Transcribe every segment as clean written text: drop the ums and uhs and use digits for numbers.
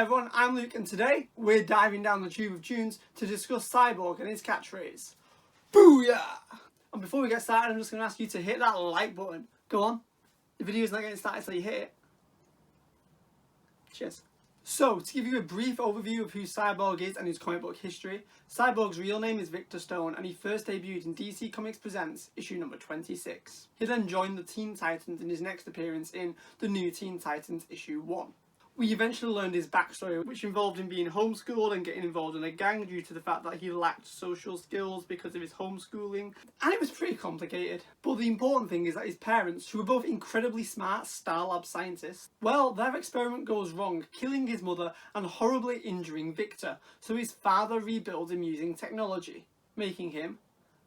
everyone, I'm Luke and today we're diving down the Tube of Toons to discuss Cyborg and his catchphrase, Booyah! And before we get started, I'm just going to ask you to hit that like button. Go on, the video's not getting started until you hit it. Cheers. So, to give you a brief overview of who Cyborg is and his comic book history, Cyborg's real name is Victor Stone and he first debuted in DC Comics Presents issue number 26. He then joined the Teen Titans in his next appearance in the New Teen Titans issue 1. We eventually learned his backstory, which involved him being homeschooled and getting involved in a gang due to the fact that he lacked social skills because of his homeschooling, and it was pretty complicated. But the important thing is that his parents, who were both incredibly smart Starlab scientists, well, their experiment goes wrong, killing his mother and horribly injuring Victor, so his father rebuilds him using technology, making him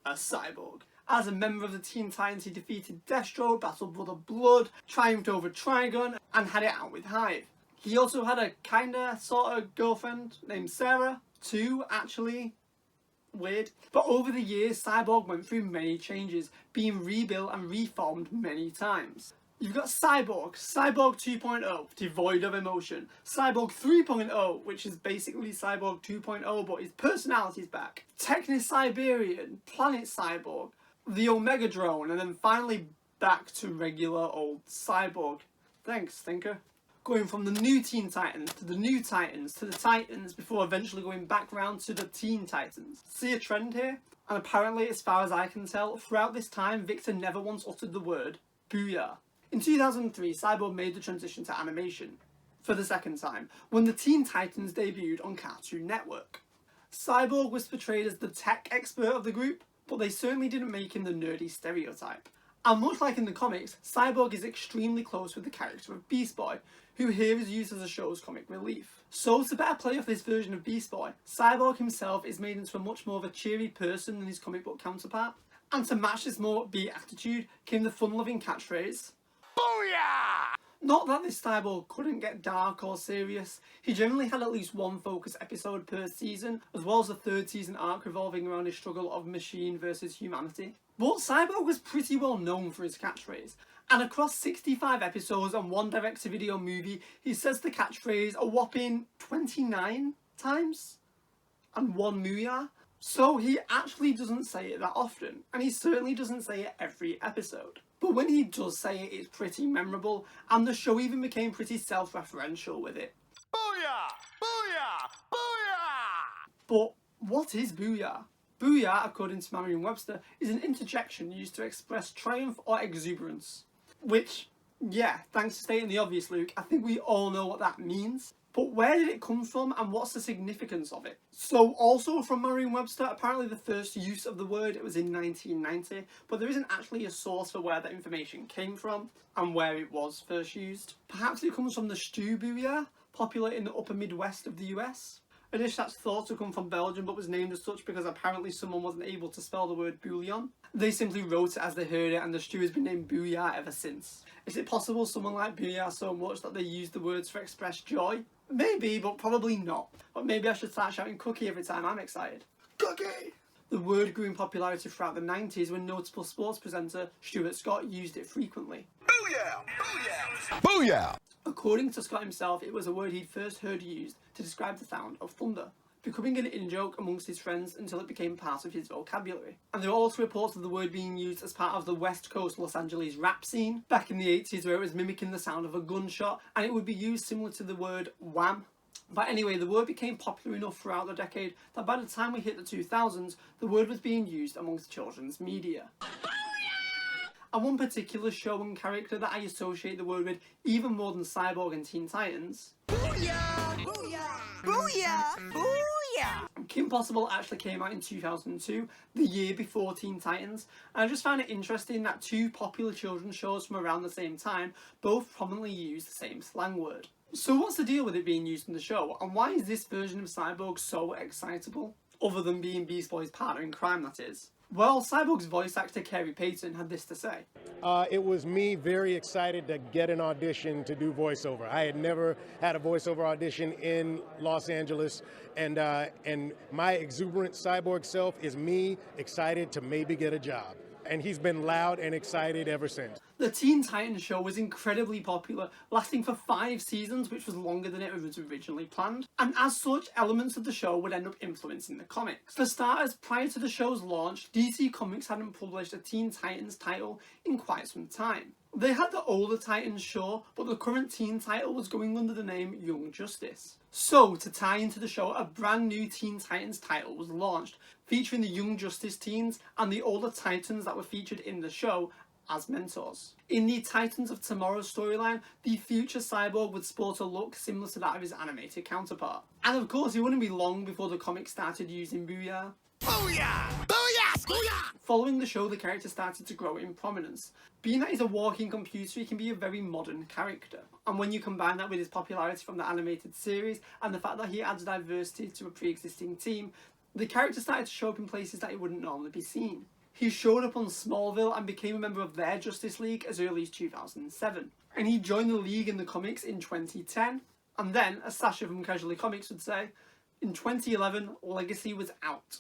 a cyborg. As a member of the Teen Titans, he defeated Destro, battled Brother Blood, triumphed over Trigon, and had it out with Hive. He also had a sort of girlfriend named Sarah, too, actually. Weird. But over the years, Cyborg went through many changes, being rebuilt and reformed many times. You've got Cyborg 2.0, devoid of emotion. Cyborg 3.0, which is basically Cyborg 2.0, but his personality's back. Techno-Siberian, Planet Cyborg, the Omega Drone, and then finally back to regular old Cyborg. Thanks, Thinker. Going from the new Teen Titans to the new Titans to the Titans before eventually going back round to the Teen Titans. See a trend here? And apparently, as far as I can tell, throughout this time, Victor never once uttered the word Booyah. In 2003, Cyborg made the transition to animation for the second time when the Teen Titans debuted on Cartoon Network. Cyborg was portrayed as the tech expert of the group, but they certainly didn't make him the nerdy stereotype. And much like in the comics, Cyborg is extremely close with the character of Beast Boy, who here is used as the show's comic relief. So to better play off this version of Beast Boy, Cyborg himself is made into a much more of a cheery person than his comic book counterpart. And to match this more upbeat attitude came the fun-loving catchphrase, Booyah! Not that this Cyborg couldn't get dark or serious, he generally had at least one focus episode per season, as well as a third season arc revolving around his struggle of machine versus humanity. But Cyborg was pretty well known for his catchphrase, and across 65 episodes and one direct-to-video movie, he says the catchphrase a whopping 29 times, and one Booyah. So he actually doesn't say it that often, and he certainly doesn't say it every episode. But when he does say it, it's pretty memorable, and the show even became pretty self-referential with it. Booyah! Booyah! Booyah! But what is Booyah? Booyah, according to Merriam-Webster, is an interjection used to express triumph or exuberance. Which, yeah, thanks for stating the obvious, Luke, I think we all know what that means. But where did it come from and what's the significance of it? So also from Merriam-Webster, apparently the first use of the word, it was in 1990, but there isn't actually a source for where that information came from and where it was first used. Perhaps it comes from the stew Booyah, popular in the upper Midwest of the US. A dish that's thought to come from Belgium but was named as such because apparently someone wasn't able to spell the word bouillon. They simply wrote it as they heard it and the stew has been named Booyah ever since. Is it possible someone liked Booyah so much that they used the words to express joy? Maybe, but probably not. But maybe I should start shouting cookie every time I'm excited. Cookie! The word grew in popularity throughout the 90s when notable sports presenter Stuart Scott used it frequently. Booyah! Booyah! Booyah! According to Scott himself, it was a word he'd first heard used to describe the sound of thunder, becoming an in-joke amongst his friends until it became part of his vocabulary. And there are also reports of the word being used as part of the West Coast Los Angeles rap scene back in the 80s, where it was mimicking the sound of a gunshot, and it would be used similar to the word wham. But anyway, the word became popular enough throughout the decade that by the time we hit the 2000s, the word was being used amongst children's media. And one particular show and character that I associate the word with even more than Cyborg and Teen Titans. Booyah! Booyah! Booyah! Booyah! Kim Possible actually came out in 2002, the year before Teen Titans, and I just found it interesting that two popular children's shows from around the same time both prominently use the same slang word. So what's the deal with it being used in the show, and why is this version of Cyborg so excitable? Other than being Beast Boy's partner in crime, that is. Well, Cyborg's voice actor Kerry Payton had this to say. It was me very excited to get an audition to do voiceover. I had never had a voiceover audition in Los Angeles, and my exuberant cyborg self is me excited to maybe get a job. and he's been loud and excited ever since. The Teen Titans show was incredibly popular, lasting for 5 seasons, which was longer than it was originally planned. And as such, elements of the show would end up influencing the comics. For starters, prior to the show's launch, DC Comics hadn't published a Teen Titans title in quite some time. They had the older Titans, sure, but the current teen title was going under the name Young Justice. So, to tie into the show, a brand new Teen Titans title was launched, featuring the Young Justice teens and the older Titans that were featured in the show as mentors. In the Titans of Tomorrow storyline, the future Cyborg would sport a look similar to that of his animated counterpart. And of course, it wouldn't be long before the comic started using Booyah. Booyah! Booyah! Booyah! Following the show, the character started to grow in prominence. Being that he's a walking computer, he can be a very modern character. And when you combine that with his popularity from the animated series and the fact that he adds diversity to a pre-existing team, the character started to show up in places that he wouldn't normally be seen. He showed up on Smallville and became a member of their Justice League as early as 2007. And he joined the League in the comics in 2010. And then, as Sasha from Casually Comics would say, in 2011, Legacy was out.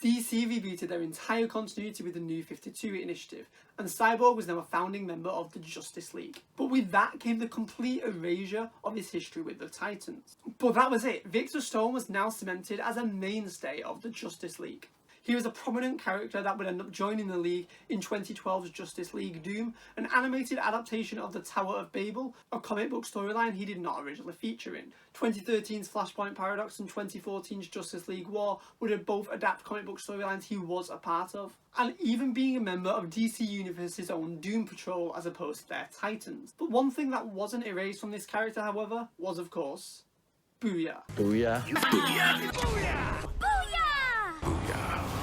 DC rebooted their entire continuity with the New 52 initiative, and Cyborg was now a founding member of the Justice League. But with that came the complete erasure of his history with the Titans. But that was it. Victor Stone was now cemented as a mainstay of the Justice League. He was a prominent character that would end up joining the League in 2012's Justice League Doom, an animated adaptation of the Tower of Babel, a comic book storyline he did not originally feature in. 2013's Flashpoint Paradox and 2014's Justice League War would have both adapt comic book storylines he was a part of, and even being a member of DC Universe's own Doom Patrol as opposed to their Titans. But one thing that wasn't erased from this character, however, was of course, Booyah. Booyah! Booyah! Booyah!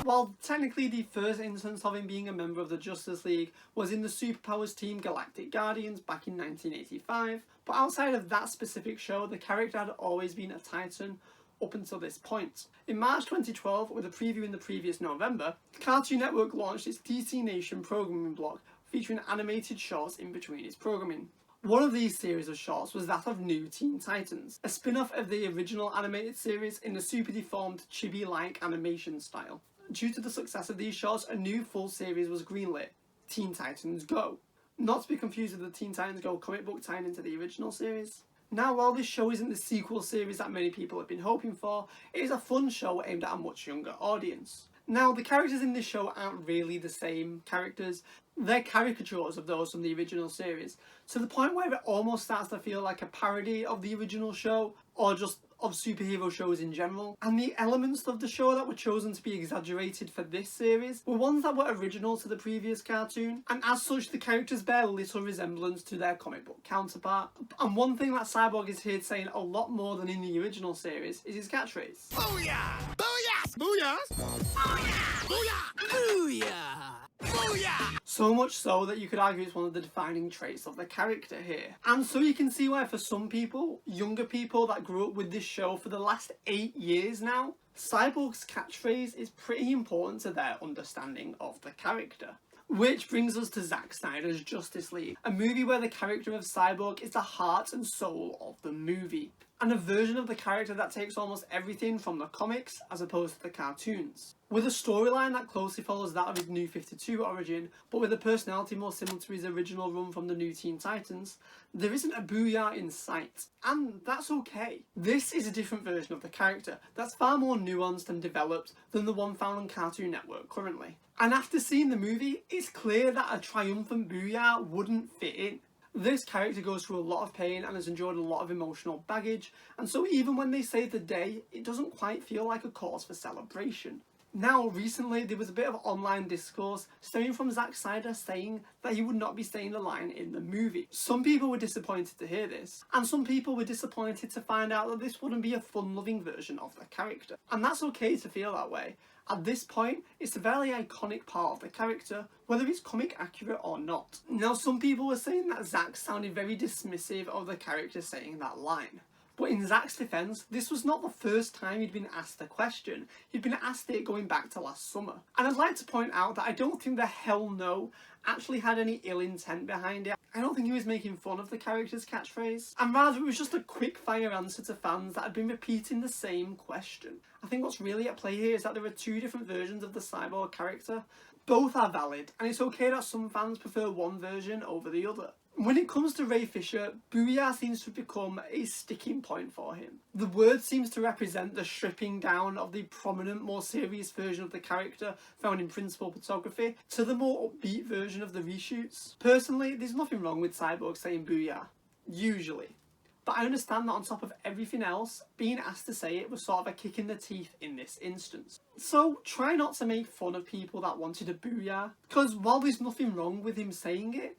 While technically the first instance of him being a member of the Justice League was in the Superpowers team Galactic Guardians back in 1985, but outside of that specific show, the character had always been a Titan up until this point. In March 2012, with a preview in the previous November, Cartoon Network launched its DC Nation programming block, featuring animated shorts in between its programming. One of these series of shorts was that of New Teen Titans, a spin-off of the original animated series in a super deformed chibi-like animation style. Due to the success of these shorts, a new full series was greenlit, Teen Titans Go. Not to be confused with the Teen Titans Go comic book tied into the original series. Now, while this show isn't the sequel series that many people have been hoping for, it is a fun show aimed at a much younger audience. Now, the characters in this show aren't really the same characters. They're caricatures of those from the original series, to the point where it almost starts to feel like a parody of the original show, or just of superhero shows in general. And the elements of the show that were chosen to be exaggerated for this series were ones that were original to the previous cartoon, and as such the characters bear little resemblance to their comic book counterpart. And one thing that Cyborg is here saying a lot more than in the original series is his catchphrase. Booyah! Booyah! Booyah! Booyah! Booyah! Booyah! Booyah! So much so that you could argue it's one of the defining traits of the character here. And so you can see why for some people, younger people that grew up with this show for the last 8 years now, Cyborg's catchphrase is pretty important to their understanding of the character. Which brings us to Zack Snyder's Justice League, a movie where the character of Cyborg is the heart and soul of the movie, and a version of the character that takes almost everything from the comics as opposed to the cartoons. With a storyline that closely follows that of his New 52 origin, but with a personality more similar to his original run from the New Teen Titans, there isn't a Booyah in sight, and that's okay. This is a different version of the character that's far more nuanced and developed than the one found on Cartoon Network currently. And after seeing the movie, it's clear that a triumphant Booyah wouldn't fit in. This character goes through a lot of pain and has endured a lot of emotional baggage, and so even when they save the day, it doesn't quite feel like a cause for celebration. Now, recently, there was a bit of online discourse stemming from Zack Snyder saying that he would not be saying the line in the movie. Some people were disappointed to hear this, and some people were disappointed to find out that this wouldn't be a fun-loving version of the character. And that's okay to feel that way. At this point, it's a very iconic part of the character, whether it's comic accurate or not. Now, some people were saying that Zack sounded very dismissive of the character saying that line. But in Zack's defence, this was not the first time he'd been asked the question. He'd been asked it going back to last summer. And I'd like to point out that I don't think the hell no actually had any ill intent behind it. I don't think he was making fun of the character's catchphrase. And rather it was just a quick fire answer to fans that had been repeating the same question. I think what's really at play here is that there are two different versions of the Cyborg character. Both are valid, and it's okay that some fans prefer one version over the other. When it comes to Ray Fisher, Booyah seems to have become a sticking point for him. The word seems to represent the stripping down of the prominent, more serious version of the character found in principal photography to the more upbeat version of the reshoots. Personally, there's nothing wrong with Cyborg saying Booyah, usually. But I understand that on top of everything else, being asked to say it was sort of a kick in the teeth in this instance. So try not to make fun of people that wanted a Booyah, because while there's nothing wrong with him saying it,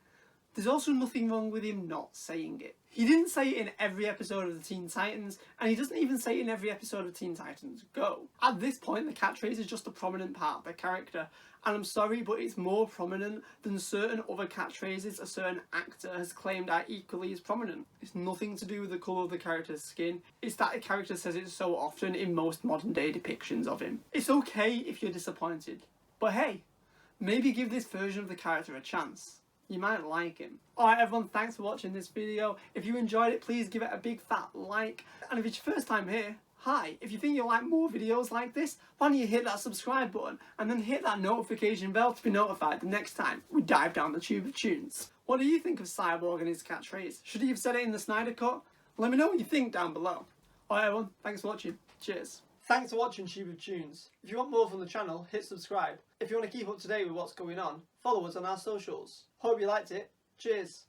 there's also nothing wrong with him not saying it. He didn't say it in every episode of the Teen Titans, and he doesn't even say it in every episode of Teen Titans Go. At this point, the catchphrase is just a prominent part of the character, and I'm sorry, but it's more prominent than certain other catchphrases a certain actor has claimed are equally as prominent. It's nothing to do with the colour of the character's skin, it's that a character says it so often in most modern day depictions of him. It's okay if you're disappointed, but hey, maybe give this version of the character a chance. You might like him. Alright everyone, thanks for watching this video. If you enjoyed it, please give it a big fat like. And if it's your first time here, hi. If you think you'll like more videos like this, why don't you hit that subscribe button and then hit that notification bell to be notified the next time we dive down the Tube of Toons. What do you think of Cyborg and his catchphrase? Should he have said it in the Snyder Cut? Let me know what you think down below. Alright everyone, thanks for watching. Cheers. Thanks for watching Tube of Toons. If you want more from the channel, hit subscribe. If you want to keep up to date with what's going on, follow us on our socials. Hope you liked it. Cheers.